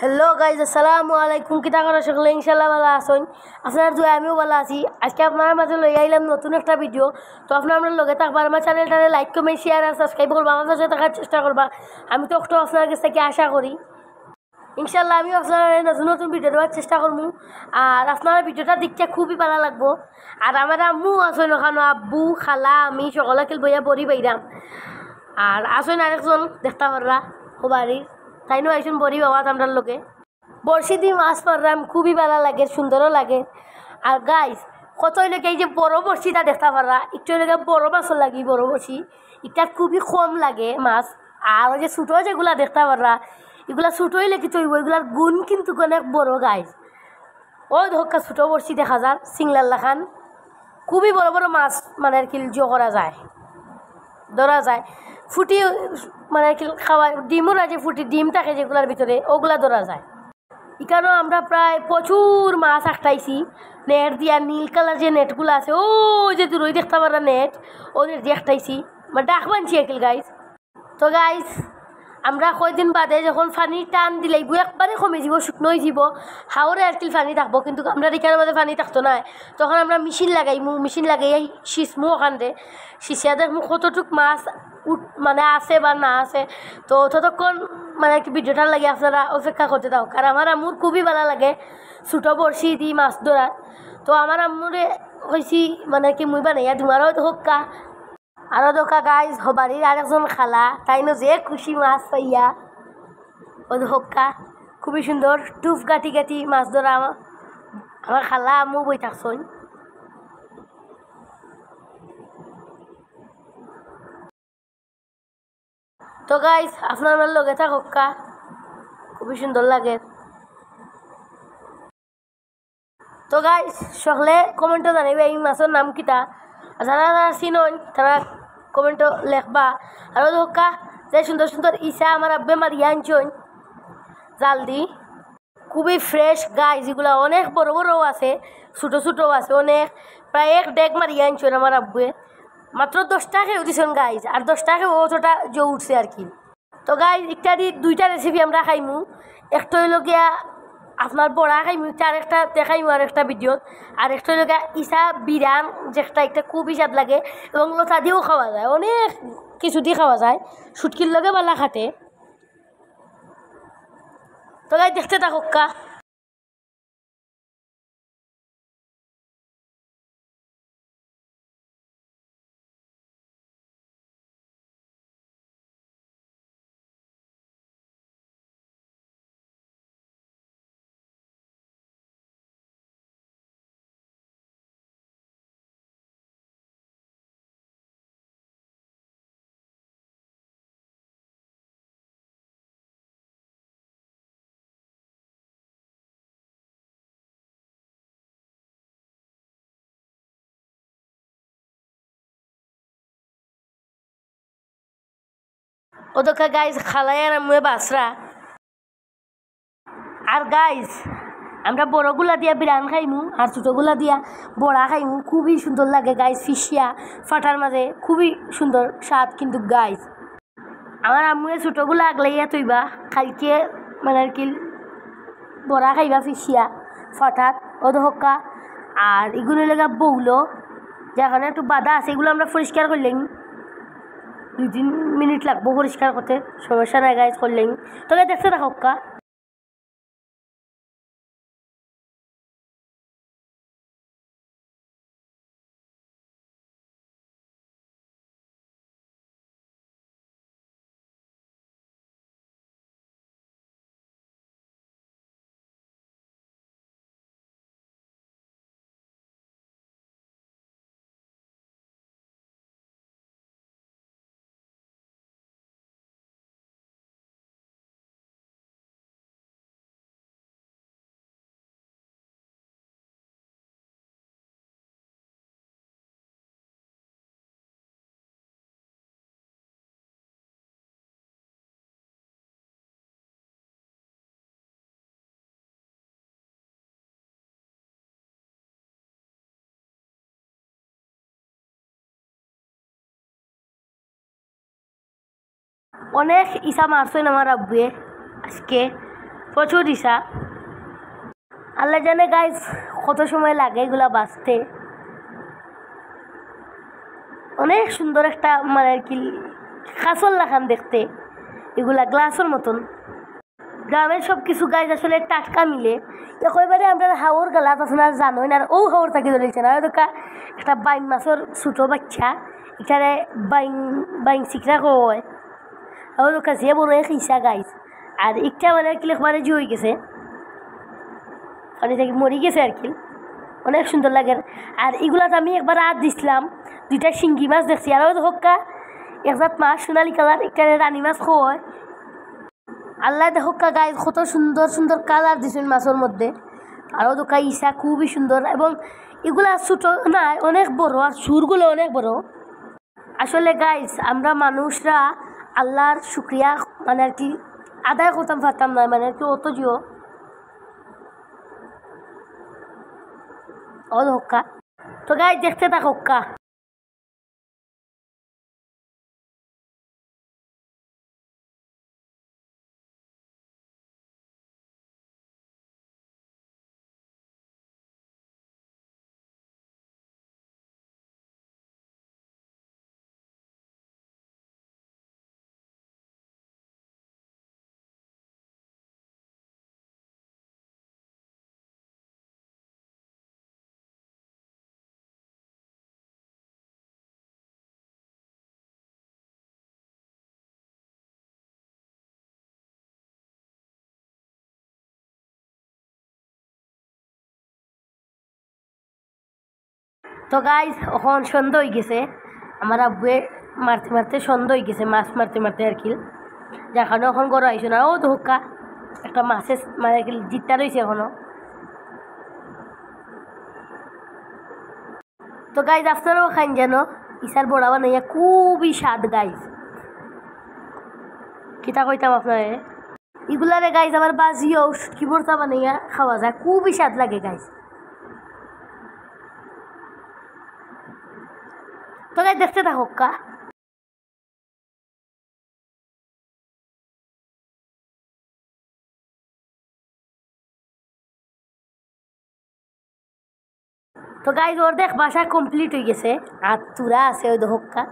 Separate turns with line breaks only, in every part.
Hello guys, আসসালামু আলাইকুম। কিতা করা সকলে ইনশাল্লাহ ভালো আছেন। আপনার দোয়া আমিও ভালো আছি। আজকে আপনার মাঝে লই আইলাম নতুন একটা ভিডিও। তো আপনার আমার লগে থাকবার, আমার চ্যানেলটারে লাইক কমেন্ট শেয়ার আর সাবস্ক্রাইব করবা, আমার সাথে থাকার চেষ্টা করবা। আমি তো একটু আপনার কাছ থেকে আশা করি ইনশাল্লাহ আমি আপনার নতুন নতুন ভিডিও দেওয়ার চেষ্টা করবো। আর আপনার ভিডিওটা দেখতে খুবই ভালো লাগবো। আর আমার আম্মু আসেন ওখানে, আব্বু খালা আমি সকলে খেল বইয়া বড়ি বাইরাম। আর আসেন আরেকজন দেখতে পাররা ও বাড়ির তাইনও আইসুন বড়ি বাবা আমরার লোকে বড়শি দিয়ে মাছ মারলাম, খুবই ভালো লাগে, সুন্দরও লাগে। আর গাইস কত লোকে এই যে বড় বড়শিটা দেখতে পাররা, একটু লোকে বড় মাছও লাগে, বড় বড়শি এটা খুবই কম লাগে মাছ। আর ওই যে ছোটো যেগুলা দেখতে পাররা, এগুলা ছোটো হইলে কি চইব, এগুলার গুণ কিন্তু অনেক বড় গাইস। ওই ধক্কা ছোটো বড়শি দেখা যায় সিংলার লাখান, খুবই বড় বড় মাছ মানে আর কি করা যায়, ধরা যায়। ফুটি মানে আর কি খাওয়া ডিমও রাজে, ফুটি ডিম থাকে যেগুলার ভিতরে, ওগুলা ধরা যায়। এখানেও আমরা প্রায় প্রচুর মাছ আটকাইছি নেট দিয়া, নীল কালার যে নেটগুলো আছে ও যে দূরই দেখতে পারা নেট, ও নেট দিয়ে আটকাইছি মানে ডাক বানছি একিল গাইজ। তো গাইজ আমরা কয়দিন বাদে যখন পানি টান দিলেইব একবারে কমে যাব, শুকনো হয়ে যাব, হাওরে আর কি পানি থাকবো, কিন্তু আমরা এখানের মধ্যে পানি থাকতো না। তখন আমরা মেশিন লাগাইমু, মেশিন লাগাই সিঁচমু ওখানে, সিঁচিয়া দেখমু কতটুক মাছ মানে আছে বা না আছে। তো ততক্ষণ মানে কি ভিডিওটার লাগে আপনারা অপেক্ষা করতে দাও, কারণ আমার আম্মুর খুবই ভালো লাগে ছোটো বড়শি দি মাছ ধরার। তো আমার আম্মুরে কইছি মানে কি মুই বানাইয়া তোমারও হোক্কা আরও দোকা গাইজ বাড়ির আরেকজন খালা, তাইনো যে খুশি মাছ পাইয়া ও হোক্কা খুবই সুন্দর টুপ গাটি গাটি মাছ ধরা। আমার খালা আম্মু বই থাকছই। তো গাইজ আপনার আমার লগে থাকা খুবই সুন্দর লাগে। তো গাইজ সকলে কমেন্টও জানাইবে এই মাছের নাম কিতা, যারা যারা চিনন তারা কমেন্টও লেখবা। আর হোক্কা যে সুন্দর সুন্দর ইসা আমার আব্বে মারিয়া আনছন জাল দি, খুবই ফ্রেশ গাইজ, এগুলো অনেক বড় বড়ও আছে, ছোটো ছোটো আছে অনেক, প্রায় এক ডেক মারিয়া আনছন আমার আব্বুয়ে। মাত্র 10 টাকাও দিছেন গাইজ, আর 10 টাকা ওটা যে উঠছে আর কি। তো গাইজ ইত্যাদি দুইটা রেসিপি আমরা খাইমু, একটা হইল গিয়া আপনার বড়া খাইমু, আর একটা দেখাইমু আর একটা ভিডিওত। আর একটা হইল গিয়া ইসা বিরান, যেটা একটা খুবই স্বাদ লাগে এবং লতা দিয়েও খাওয়া যায়, অনেক কিছু দিয়ে খাওয়া যায়, সুটকির লগে বালা খাতে। তো গাইজ দেখতে থাকা। ওদকা গাইজ খালাই আর আমি বাসরা। আর গাইজ আমরা বড়গুলা দিয়া বিরান খাইমু আর ছোটোগুলা দিয়া বড়া খাইমু, খুবই সুন্দর লাগে গাইজ, ফিসিয়া ফাটার মাঝে খুবই সুন্দর স্বাদ। কিন্তু গাইজ আমার আম্মুয়ে ছোটোগুলা আগলাইয়া তৈবা, কালকে মানে আর কি বড়া খাইবা ফিসিয়া ফাটাত ওদহকা। আর এগুলো লেগা বউলো যেখানে একটু বাধা আছে, এগুলো আমরা পরিষ্কার করলেন 2-3 মিনিট লাগবো পরিষ্কার করতে, সমস্যা নাই গাইজ করলেন। তবে দেখতে থাকা। অনেক ইসা মারছেন আমার আব্বুয়ে আজকে, প্রচুর ইচ্ছা। আল্লাহ জানে গাইস কত সময় লাগে এগুলা বাঁচতে। অনেক সুন্দর একটা মানে আর কি কাঁচল লাখান দেখতে, এগুলা গ্লাসের মতন। গ্রামের সব কিছু গাছ আসলে টাটকা মিলে। একেবারে আমরা হাওর গালাত আপনার জানোই না, ও হাওর থাকি ধরেছে না ওটা একটা বাইং মাছের ছোটো বাচ্চা, এখানে বাইং বাইং শিখরা কয় ওর কাছে বড় খিসা গাইছ। আর একটা মানে আর কি একবারে জুই গেছে, পানি থেকে মরি গেছে আর কি, অনেক সুন্দর লাগে। আর এগুলাতে আমি একবার হাত দিছিলাম, দুইটা শিঙ্গি মাছ দেখছি। আর ওই হক্কা একজাত মাছ সোনালি কালার, একটা রানী মাছ হয়। আল্লাহ দেখা গায়ে কত সুন্দর সুন্দর কালার দিয়েছেন মাছের মধ্যে। আরও দোকা ইসা খুবই সুন্দর, এবং এগুলা ছোটো না অনেক বড়, আর সুরগুলো অনেক বড়। আসলে গাইস আমরা মানুষরা আল্লাহর শুক্রিয়া মানে আর কি আদায় করতাম পারতাম না, মানে আর কি অত জিও অল হক্কা। তো গাইস দেখতে থাক হক্কা। তো গাইজ এখন সন্ধ্যা হয়ে গেছে, আমার আব্বুয়ে মারতে মারতে সন্ধ্যা হয়ে গেছে, মাছ মারতে মারতে আর কি, যার কারণে এখন গড় আইসো না। ও ধোকা একটা মাছের মানে আর কি জিতটা রয়েছে এখনো। তো গাইজ আপনারাও খাইন যেন ইসার বড়া বানাইয়া খুবই স্বাদ গাইজ। কিতা কইতাম আপনার এগুলারে গাইজ আবার বাজিও কি বর্তা বানাইয়া খাওয়া যায়, খুবই স্বাদ লাগে গাইজ। তো গাইজ দেখতে থাকুক কা। তো গাইজ ওর দেখ বাসা কমপ্লিট হয়ে গেছে, আর তুরা আছে ওই দহক্কা,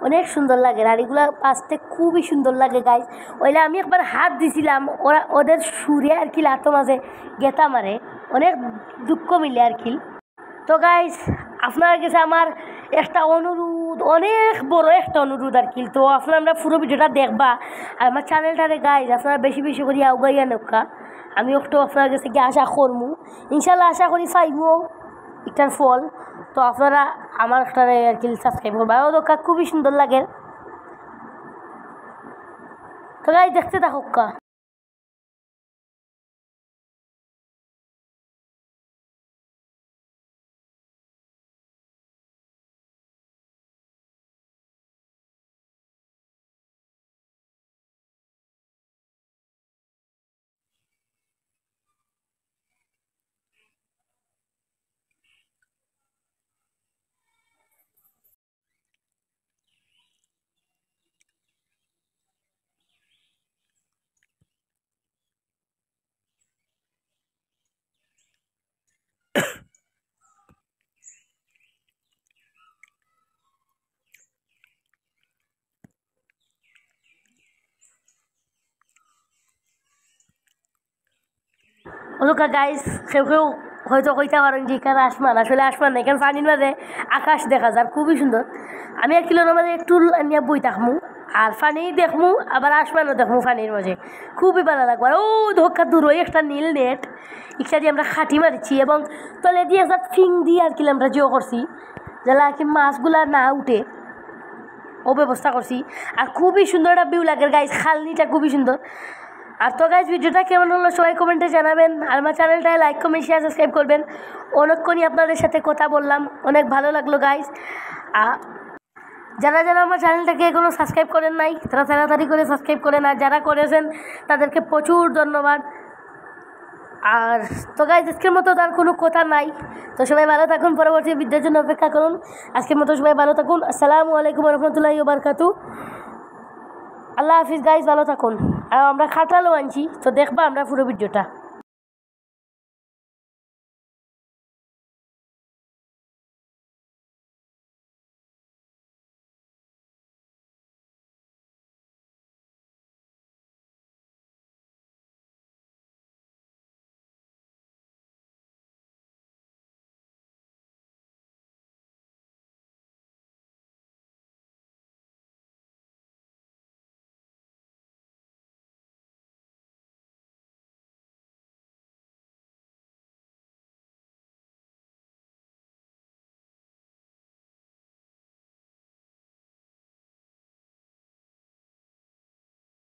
অনেক সুন্দর লাগে। আর এগুলো পাশতে খুবই সুন্দর লাগে গাইজ। ওইলে আমি একবার হাত দিছিলাম, ওরা ওদের সুরে আর কি লাতো মাঝে গেতা মারে, অনেক দুঃখ মিলে আর কি। তো গাইজ আপনার কাছে আমার একটা অনুরোধ, অনেক বড় একটা অনুরোধ আর কি। তো আপনারা পুরো ভিডিওটা দেখবা, আর আমার চ্যানেলটারে গাইজ আপনারা বেশি বেশি করে আউগাইয়া নৌকা। আমি একটু আপনার কাছে গিয়ে আশা করবো, ইনশাল্লাহ আশা করি পাইবো এটার ফল। তো আপনারা আমার একটা আর কি সাবস্ক্রাইব করবা, ও দোকা খুবই সুন্দর লাগে। তো গাইজ দেখতে থাকুক। ওদোকা গাইজ কেউ কেউ হয়তো কইতে পারেন যে এখানে আসমান, আসলে আসমান না, এখানে পানির মাঝে আকাশ দেখা যায় খুবই সুন্দর। আমি এক কিলোর মাঝে একটু নিয়ে বই থাকমু, আর পানি দেখমু, আবার আসমানও দেখমু পানির মাঝে, খুবই ভালো লাগবে। আর ও ধোকা দূর ওই একটা নীল নেট ইচ্ছা দিয়ে আমরা খাটি মারিছি, এবং তলে দিয়ে একটা ফিং দিয়ে আর কি আমরা জিও করছি, যারা আর কি মাছগুলা না উঠে ও ব্যবস্থা করছি। আর খুবই সুন্দর একটা ভিউ লাগে গাইজ, খালনিটা খুবই সুন্দর। আর তো গাইজ ভিডিওটা কেমন হলো সবাই কমেন্টে জানাবেন, আর আমার চ্যানেলটায় লাইক কমেন্ট শেয়ার সাবস্ক্রাইব করবেন। অনেকক্ষণই আপনাদের সাথে কথা বললাম, অনেক ভালো লাগলো গাইজ। যারা যারা আমার চ্যানেলটাকে এখনও সাবস্ক্রাইব করেন নাই তারা তাড়াতাড়ি করে সাবস্ক্রাইব করেন, আর যারা করেছেন তাদেরকে প্রচুর ধন্যবাদ। আর তো গাইজ আজকের মতো তার কোনো কথা নাই, তো সবাই ভালো থাকুন, পরবর্তী ভিডিওর জন্য অপেক্ষা করুন। আজকের মতো সবাই ভালো থাকুন, আসসালামু আলাইকুম রহমতুল্লাহি ওয়া বারাকাতুহু। আল্লাহ হাফিজ গাইজ, ভালো থাকুন। আর আমরা খাটালও আনছি, তো দেখবা আমরা পুরো ভিডিওটা।